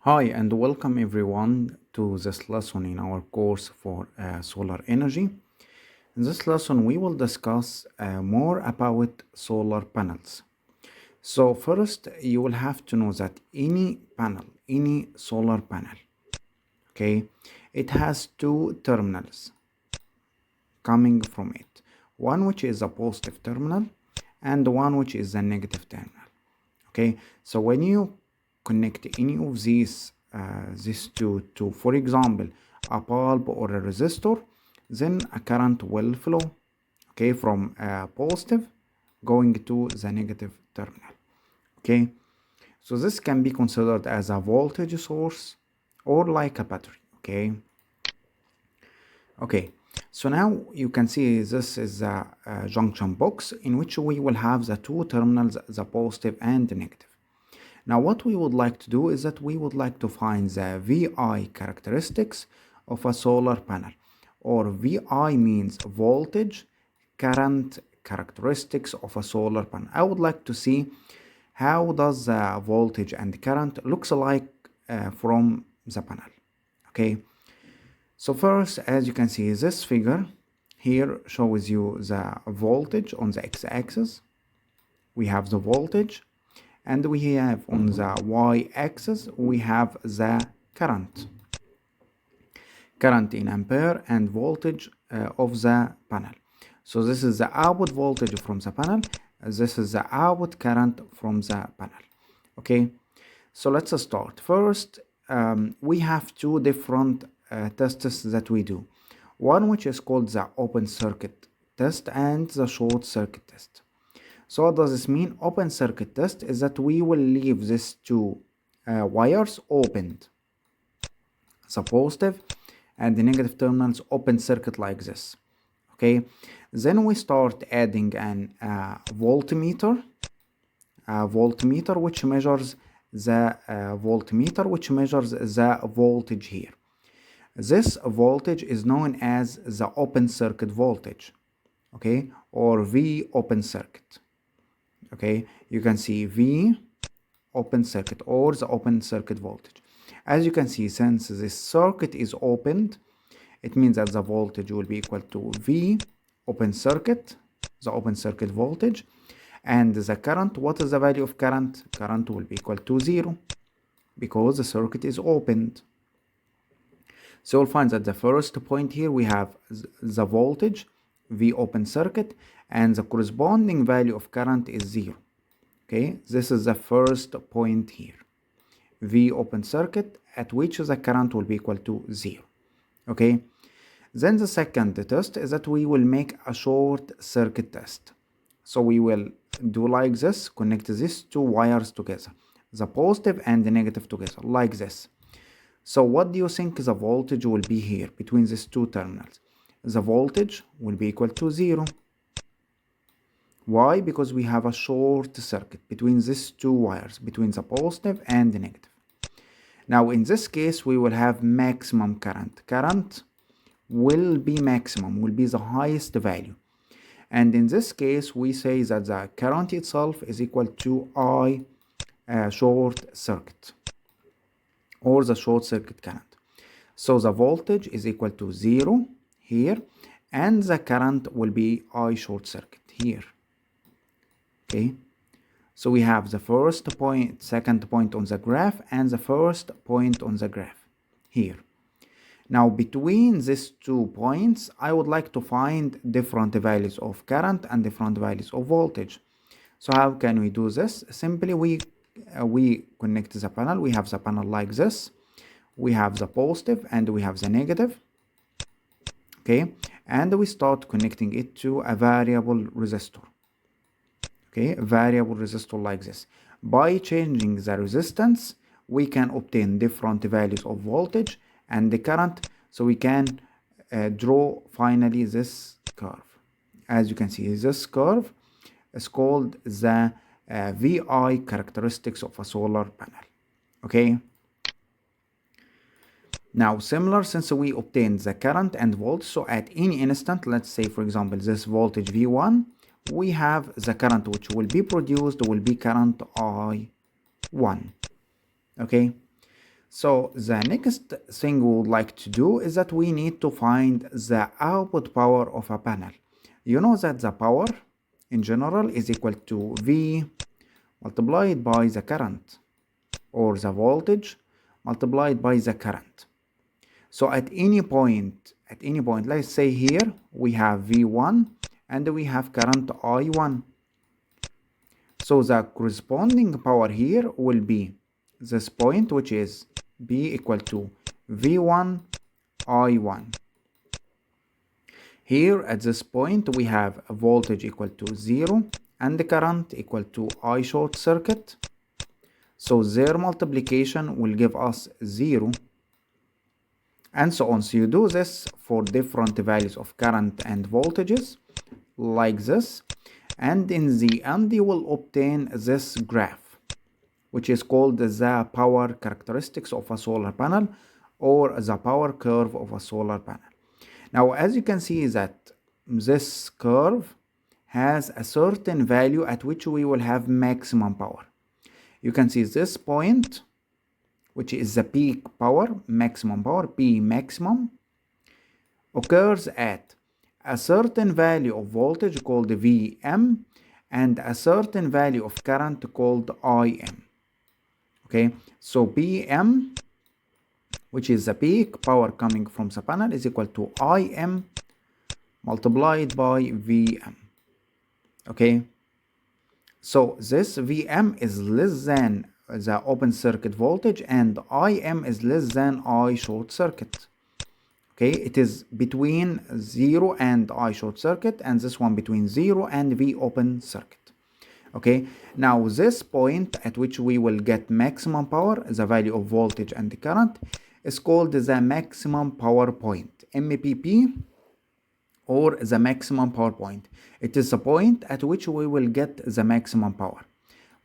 Hi and welcome everyone to this lesson in our course for solar energy. In this lesson we will discuss more about solar panels. So first you will have to know that any solar panel, okay, it has two terminals coming from it. One which is a positive terminal and one which is a negative terminal. Okay, so when you connect any of these two to, for example, a bulb or a resistor, then a current will flow, okay, from positive going to the negative terminal. Okay, so this can be considered as a voltage source or like a battery. Okay, so now you can see this is a junction box in which we will have the two terminals, the positive and the negative. Now what we would like to do is that we would like to find the VI characteristics of a solar panel, or VI means voltage current characteristics of a solar panel. I would like to see how does the voltage and current looks like from the panel. Okay, so first, as you can see, this figure here shows you the voltage on the x-axis. We have the voltage, and we have on the y-axis we have the current in ampere and voltage of the panel. So this is the output voltage from the panel, this is the output current from the panel. Okay, so let's start. First, we have two different tests that we do, one which is called the open circuit test and the short circuit test. So what does this mean? Open circuit test is that we will leave these two wires opened, the positive and the negative terminals open circuit like this. Okay, then we start adding an voltmeter which measures the voltage here. This voltage is known as the open circuit voltage, okay, or V open circuit. Okay, you can see V open circuit or the open circuit voltage. As you can see, since this circuit is opened, it means that the voltage will be equal to V open circuit, the open circuit voltage, and the current. What is the value of current? Current will be equal to 0 because the circuit is opened. So we'll find that the first point here we have the voltage V open circuit and the corresponding value of current is 0. Okay, this is the first point here, V open circuit, at which the current will be equal to 0. Okay, then the second test is that we will make a short circuit test. So we will do like this, connect these two wires together, the positive and the negative together like this. So what do you think the voltage will be here between these two terminals? The voltage will be equal to 0. Why? Because we have a short circuit between these two wires, between the positive and the negative. Now in this case we will have maximum current. Current will be maximum, will be the highest value. And in this case we say that the current itself is equal to I short circuit, or the short circuit current. So the voltage is equal to 0 here, and the current will be I short circuit here. Okay, so we have the first point, second point on the graph, and the first point on the graph here. Now between these 2 points I would like to find different values of current and different values of voltage. So how can we do this? Simply we connect the panel. We have the panel like this, we have the positive and we have the negative. Okay, and we start connecting it to a variable resistor. Okay, a variable resistor like this. By changing the resistance we can obtain different values of voltage and the current, so we can draw finally this curve. As you can see, this curve is called the VI characteristics of a solar panel. Okay, now similar, since we obtained the current and voltage, so at any instant, let's say for example this voltage V1, we have the current which will be produced will be current I1. Okay, So the next thing we would like to do is that we need to find the output power of a panel. You know that the power in general is equal to V multiplied by the current, or the voltage multiplied by the current. So at any point, let's say here we have V1 and we have current I1. So the corresponding power here will be this point, which is B equal to V1 I1. Here at this point we have a voltage equal to 0 and the current equal to I short circuit. So their multiplication will give us 0, and so on. So you do this for different values of current and voltages like this, and in the end you will obtain this graph, which is called the power characteristics of a solar panel, or the power curve of a solar panel. Now as you can see that this curve has a certain value at which we will have maximum power. You can see this point, which is the peak power, maximum power, P maximum, occurs at a certain value of voltage called Vm and a certain value of current called Im. Okay, so Pm, which is the peak power coming from the panel, is equal to Im multiplied by Vm. Okay, so this Vm is less than the open circuit voltage and Im is less than I short circuit. Okay, it is between 0 and I short circuit, and this one between 0 and V open circuit. Okay, now this point at which we will get maximum power, the value of voltage and the current, is called the maximum power point, MPP, or the maximum power point. It is the point at which we will get the maximum power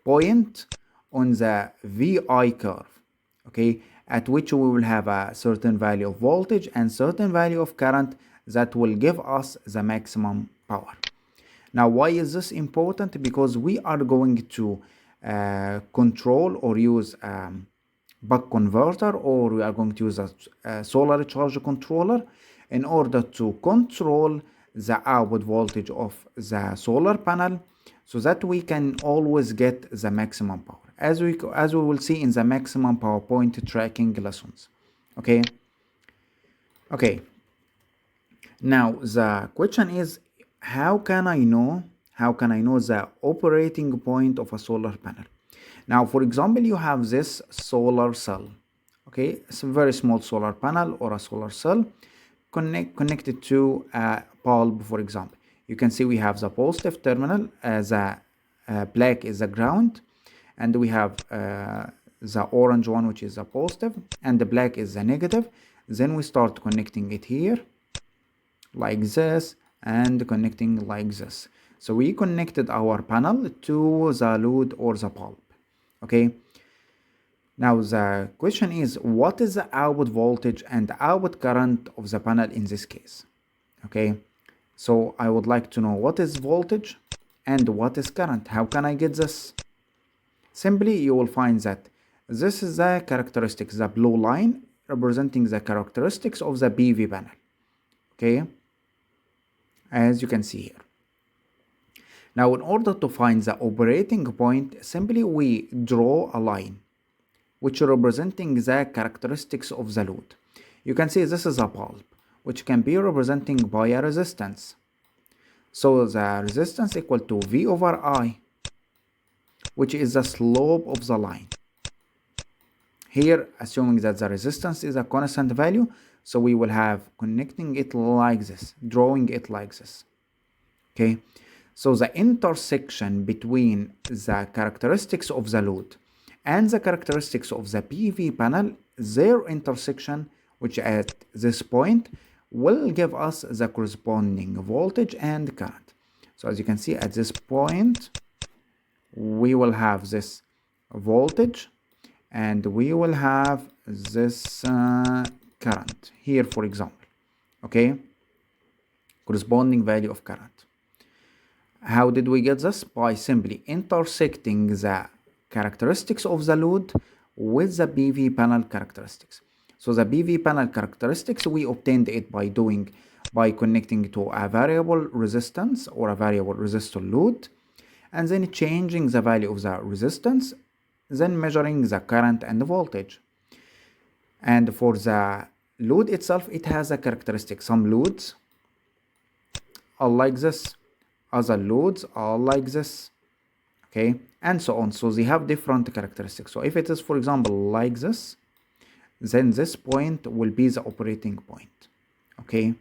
point on the VI curve, okay, at which we will have a certain value of voltage and certain value of current that will give us the maximum power. Now why is this important? Because we are going to control or use buck converter, or we are going to use a solar charge controller in order to control the output voltage of the solar panel, so that we can always get the maximum power, as we will see in the maximum power point tracking lessons. Okay, now the question is, how can I know the operating point of a solar panel? Now for example, you have this solar cell. Okay, it's a very small solar panel or a solar cell connected to a bulb. For example, you can see we have the positive terminal, the black is the ground, and we have the orange one, which is the positive, and the black is the negative. Then we start connecting it here like this and connecting like this. So we connected our panel to the load or the bulb. Okay, now the question is, what is the output voltage and output current of the panel in this case? Okay, so I would like to know what is voltage and what is current. How can I get this? Simply, you will find that this is the characteristics, the blue line representing the characteristics of the PV panel. Okay, as you can see here. Now in order to find the operating point, simply we draw a line which representing the characteristics of the load. You can see this is a bulb, which can be representing by a resistance. So the resistance equal to V over I, which is the slope of the line. Here, assuming that the resistance is a constant value, so we will have connecting it like this, drawing it like this. Okay, so the intersection between the characteristics of the load and the characteristics of the PV panel, their intersection, which at this point will give us the corresponding voltage and current. So as you can see at this point, we will have this voltage and we will have this current here, for example. Okay, corresponding value of current. How did we get this? By simply intersecting the characteristics of the load with the PV panel characteristics. So the PV panel characteristics, we obtained it by connecting to a variable resistance or a variable resistor load, and then changing the value of the resistance, then measuring the current and the voltage. And for the load itself, it has a characteristic. Some loads are like this, other loads are like this, okay, and so on. So they have different characteristics. So if it is, for example, like this, then this point will be the operating point, okay.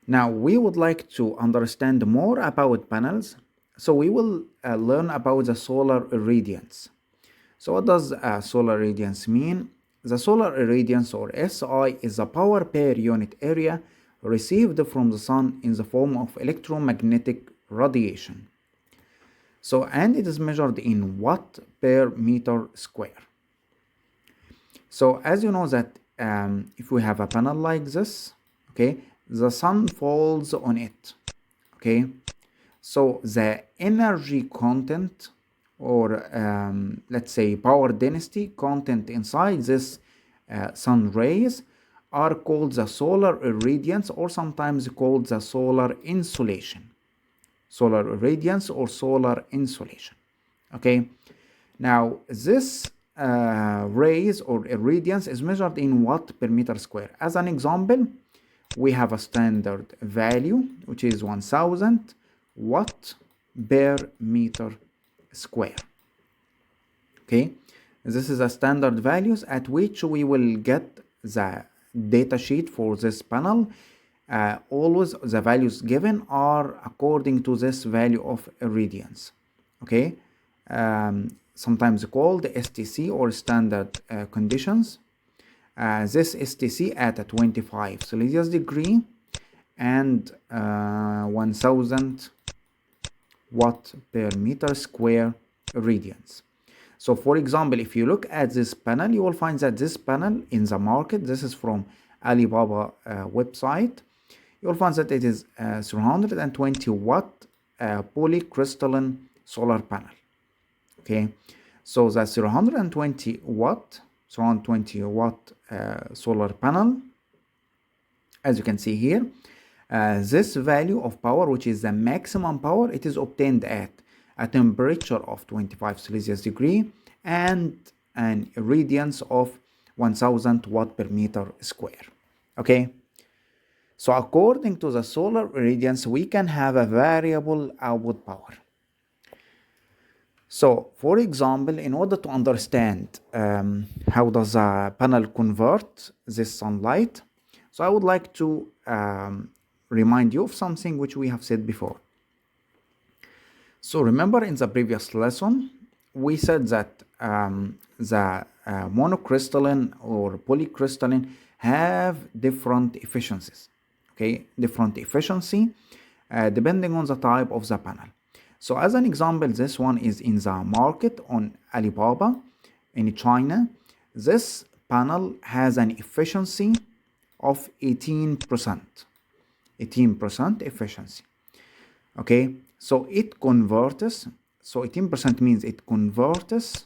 Now we would like to understand more about panels, so we will learn about the solar irradiance. So what does solar irradiance mean? The solar irradiance, or SI, is the power per unit area received from the sun in the form of electromagnetic radiation. So, and it is measured in watt per meter square. So as you know that if we have a panel like this, okay, the sun falls on it, okay, so the energy content, or let's say power density content inside this sun rays are called the solar irradiance, or sometimes called the solar insolation. Solar irradiance or solar insolation, okay. Now this rays or irradiance is measured in watt per meter square. As an example, we have a standard value which is 1000 watt per meter square, okay. This is a standard values at which we will get the data sheet for this panel. Always the values given are according to this value of irradiance, okay. Sometimes called STC, or standard conditions. This STC at a 25 Celsius degree and 1000 watt per meter square irradiance. So for example, if you look at this panel, you will find that this panel in the market, this is from Alibaba website, you will find that it is 320 watt polycrystalline solar panel, okay. So the 320 watt solar panel, as you can see here, this value of power, which is the maximum power, it is obtained at a temperature of 25 Celsius degree and an irradiance of 1000 watt per meter square, okay. So according to the solar irradiance, we can have a variable output power. So for example, in order to understand how does a panel convert this sunlight, so I would like to remind you of something which we have said before. So remember in the previous lesson, we said that the monocrystalline or polycrystalline have different efficiencies, okay, different efficiency depending on the type of the panel. So as an example, this one is in the market on Alibaba in China. This panel has an efficiency of 18%, 18% efficiency, okay. So it converts, so 18% means it converts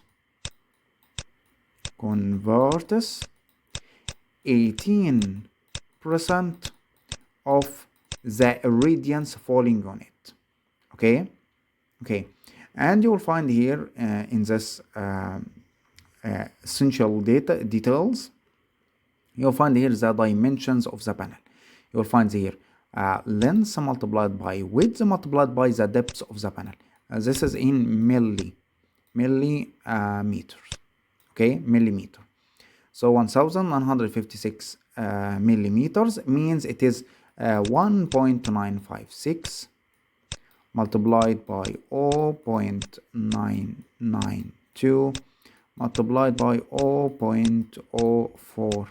18% of the irradiance falling on it, okay. Okay, and you will find here in this essential details, you'll find here the dimensions of the panel. You will find here length multiplied by width multiplied by the depth of the panel. This is in millimeters, okay, millimeter. So 1156 millimeters means it is 1.956 multiplied by 0.992 multiplied by 0.04,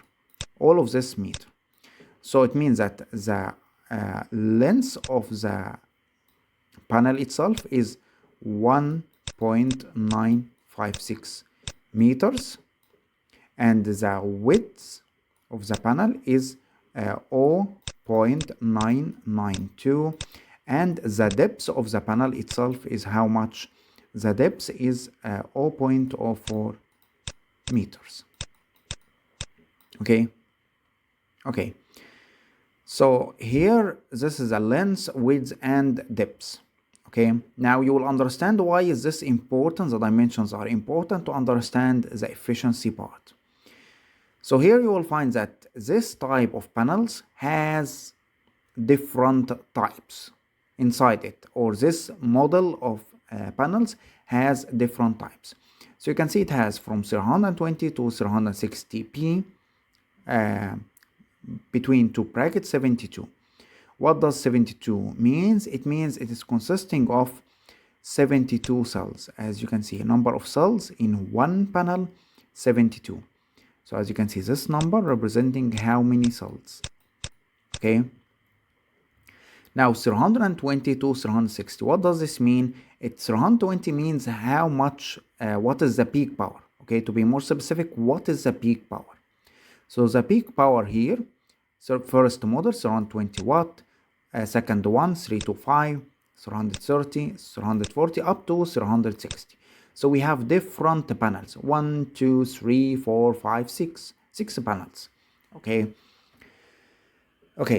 all of this meter. So it means that the length of the panel itself is 1.956 meters, and the width of the panel is 0.992, and the depth of the panel itself is how much? the depth is 0.04 meters. Okay. So here, this is a length, width, and depth. Okay, now you will understand why is this important. The dimensions are important to understand the efficiency part. So here you will find that this type of panels has different types inside it, or this model of panels has different types. So you can see it has from 320 to 360p between two brackets 72. What does 72 means? It means it is consisting of 72 cells. As you can see, number of cells in one panel, 72. So as you can see, this number representing how many cells. Okay. Now 320 to 360. What does this mean? It's 320 means how much, what is the peak power? Okay, to be more specific, what is the peak power? So the peak power here, so first model 320 watt, second one 325, 330, 340 up to 360. So we have different panels, 1, 2, 3, 4, 5, 6 panels. Okay.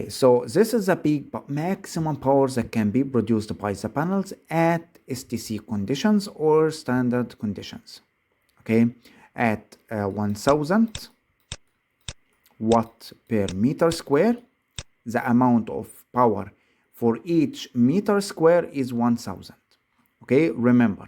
So this is the peak maximum power that can be produced by the panels at STC conditions or standard conditions. Okay, at 1000 watt per meter square, the amount of power for each meter square is 1000. Okay, remember,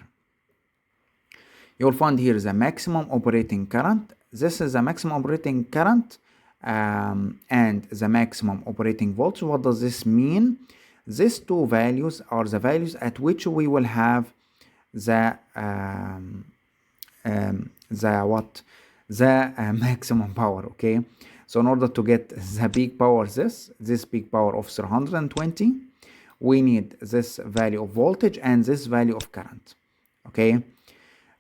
you'll find here the maximum operating current. This is the maximum operating current and the maximum operating voltage. What does this mean? These two values are the values at which we will have the maximum power. Okay, so in order to get the peak power, this peak power of 320, we need this value of voltage and this value of current. Okay,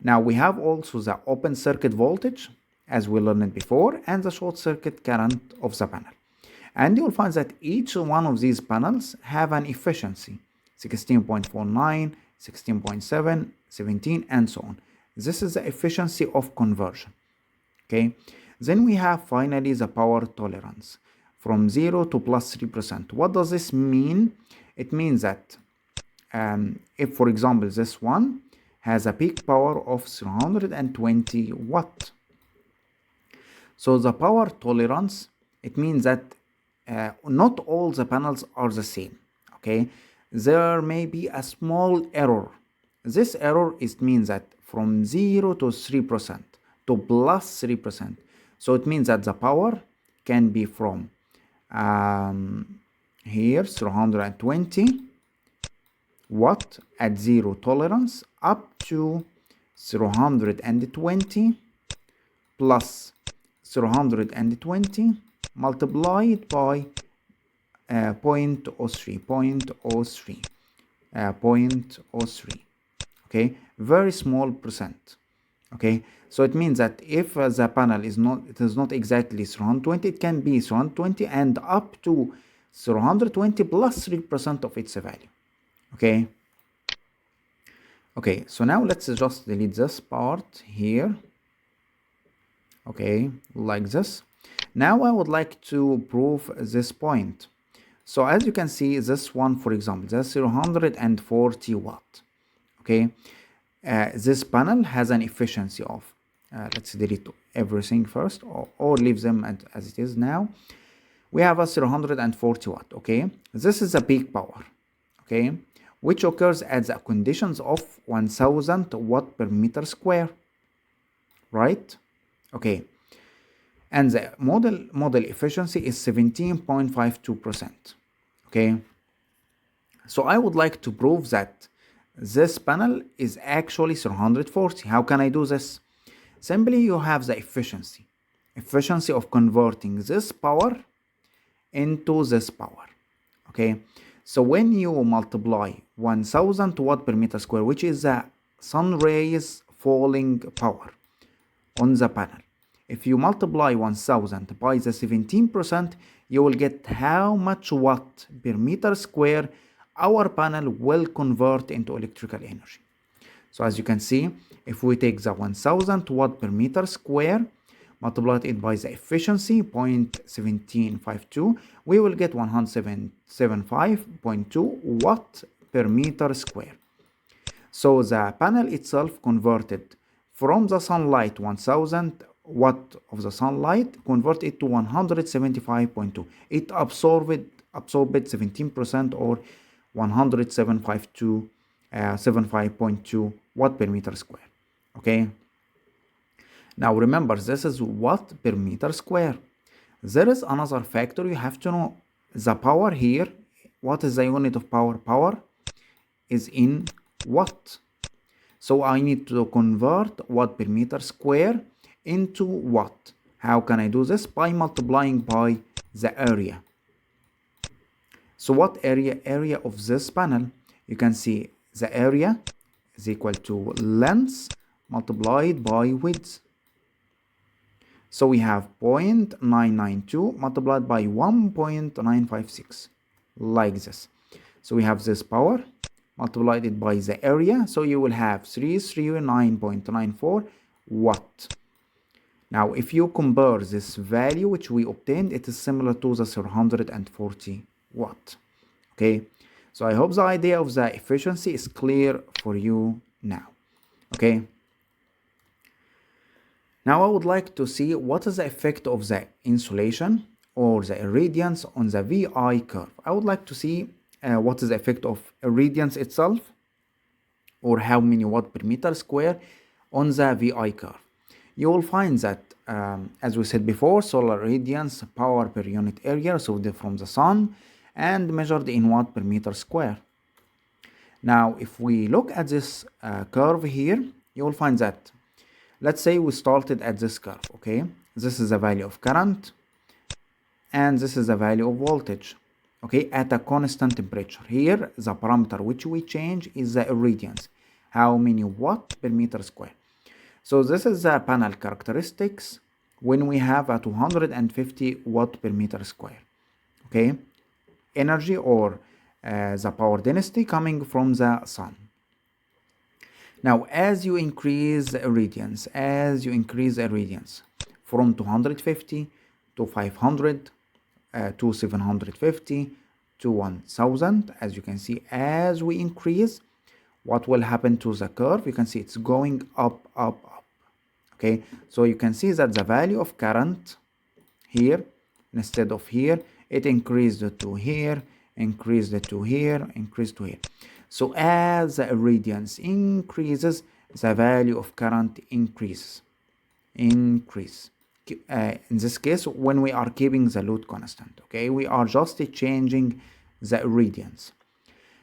now we have also the open circuit voltage, as we learned before, and the short circuit current of the panel. And you'll find that each one of these panels have an efficiency, 16.49, 16.7, 17, and so on. This is the efficiency of conversion. Okay, then we have finally the power tolerance from 0 to plus 3%. What does this mean? It means that if, for example, this one has a peak power of 320 watt. So the power tolerance, it means that not all the panels are the same. Okay, there may be a small error. This error means that from 0 to 3% to plus 3%. So it means that the power can be from here 320 watt at 0 tolerance up to 320 plus 320 multiplied by 0.03. Okay, very small percent. Okay, so it means that if the panel is not exactly 320, it can be 320 and up to 320 plus 3% of its value. Okay, so now let's just delete this part here. Okay, like this. Now I would like to prove this point. So as you can see, this one, for example, that's 340 watt. Okay, this panel has an efficiency of, let's delete everything first, or leave them as it is now. We have a 340 watt. Okay, this is a peak power. Okay, which occurs at the conditions of 1000 watt per meter square, right? Okay, and the model efficiency is 17.52%. Okay, so I would like to prove that this panel is actually 340. How can I do this? Simply, you have the efficiency of converting this power into this power. Okay, so when you multiply 1000 watt per meter square, which is the sun rays falling power on the panel, if you multiply 1000 by the 17%, you will get how much watt per meter square our panel will convert into electrical energy. So as you can see, if we take the 1000 watt per meter square, multiply it by the efficiency 0.1752, we will get 175.2 watt per meter square. So the panel itself converted from the sunlight 1000 watt of the sunlight, convert it to 175.2. It absorbed 17% or 175.2 watt per meter square. Okay. Now remember, this is watt per meter square. There is another factor you have to know. The power here, what is the unit of power? Power is in watt. So I need to convert watt per meter square into watt. How can I do this? By multiplying by the area. So what area? Area of this panel. You can see the area is equal to length multiplied by width. So we have 0.992 multiplied by 1.956, like this. So we have this power multiplied it by the area. So you will have 339.94 watt. Now, if you compare this value which we obtained, it is similar to the 340 watt. Okay. So I hope the idea of the efficiency is clear for you now. Okay. Now I would like to see what is the effect of the insolation or the irradiance on the VI curve. I would like to see what is the effect of irradiance itself, or how many watt per meter square on the VI curve. You will find that, as we said before, solar irradiance power per unit area received from the sun and measured in watt per meter square. Now, if we look at this curve here, you will find that, let's say we started at this curve, okay? This is the value of current, and this is the value of voltage, okay, at a constant temperature. Here, the parameter which we change is the irradiance, how many watt per meter square. So this is the panel characteristics when we have a 250 watt per meter square, okay? Energy or the power density coming from the sun. Now, as you increase the irradiance, from 250 to 500 to 750 to 1000, as you can see, as we increase, what will happen to the curve? You can see it's going up, up, up. Okay, so you can see that the value of current here, instead of here, it increased to here, increased to here, increased to here. So as the irradiance increases, the value of current increases. In this case, when we are keeping the load constant, okay, we are just changing the irradiance.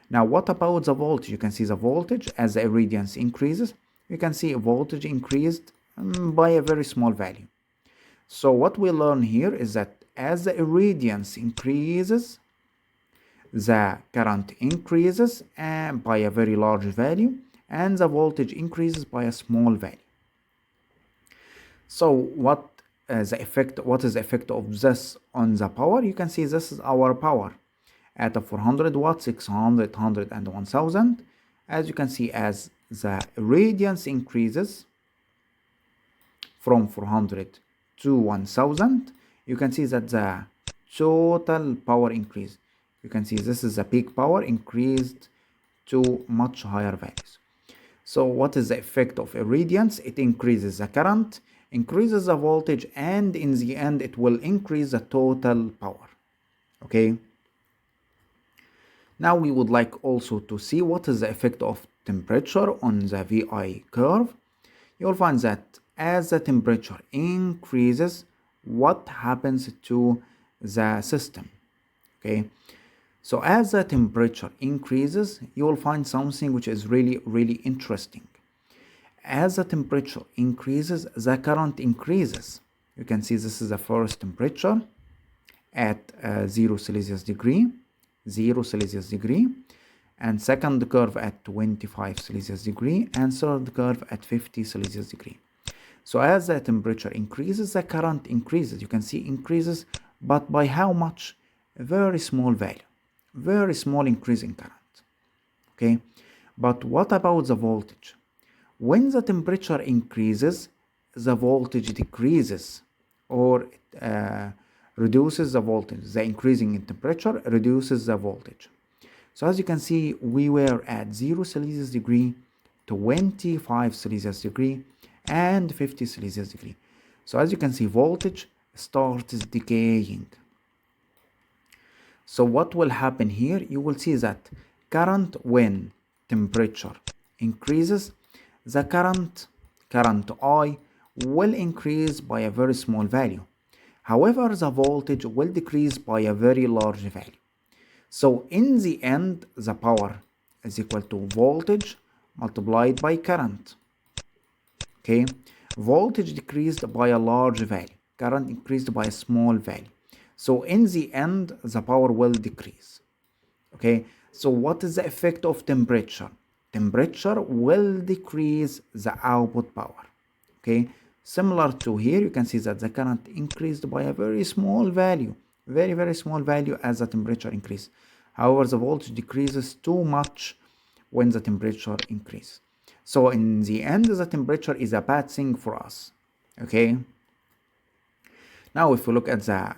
Now, what about the voltage? You can see the voltage as the irradiance increases. You can see voltage increased by a very small value. So what we learn here is that as the irradiance increases, the current increases by a very large value, and the voltage increases by a small value. So what is the effect of this on the power? You can see this is our power at a 400 watts, 600, 100, and 1000. As you can see, as the irradiance increases from 400 to 1000, you can see that the total power increase. You can see this is the peak power increased to much higher values. So what is the effect of irradiance? It increases the current, increases the voltage, and in the end it will increase the total power. Okay. Now we would like also to see what is the effect of temperature on the VI curve. You will find that as the temperature increases, what happens to the system? Okay. So as the temperature increases, you will find something which is really, really interesting. As the temperature increases, the current increases. You can see this is the first temperature at 0 Celsius degree, and second curve at 25 Celsius degree, and third curve at 50 Celsius degree. So as the temperature increases, the current increases. You can see increases, but by how much? A very small value. Very small increase in current. Okay, but what about the voltage? When the temperature increases, the voltage decreases, or reduces the voltage. The increasing in temperature reduces the voltage. So as you can see, we were at 0 Celsius degree, 25 Celsius degree, and 50 Celsius degree. So as you can see, voltage starts decaying. So what will happen here? You will see that current, when temperature increases, the current I will increase by a very small value. However, the voltage will decrease by a very large value. So in the end, the power is equal to voltage multiplied by current. Okay, voltage decreased by a large value, current increased by a small value. So in the end, the power will decrease. Okay, so what is the effect of temperature? Temperature will decrease the output power. Okay, similar to here, you can see that the current increased by a very small value, very small value as the temperature increases. However, the voltage decreases too much when the temperature increases. So in the end, the temperature is a bad thing for us. Okay. Now if we look at the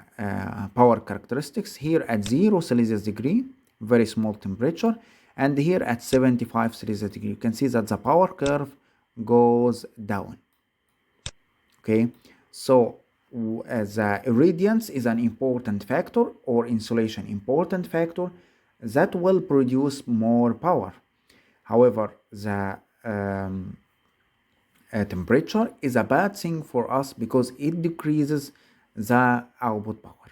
power characteristics, here at 0 Celsius degree, very small temperature, and here at 75 Celsius degree, you can see that the power curve goes down. Okay, so the irradiance is an important factor, or insulation important factor, that will produce more power. However, the temperature is a bad thing for us because it decreases the output power.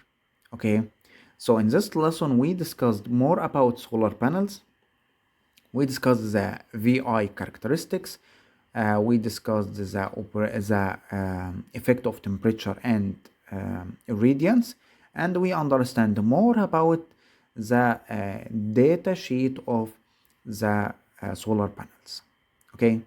Okay, so in this lesson we discussed more about solar panels. We discussed the VI characteristics. We discussed the effect of temperature and irradiance, and we understand more about the data sheet of the solar panels. Okay.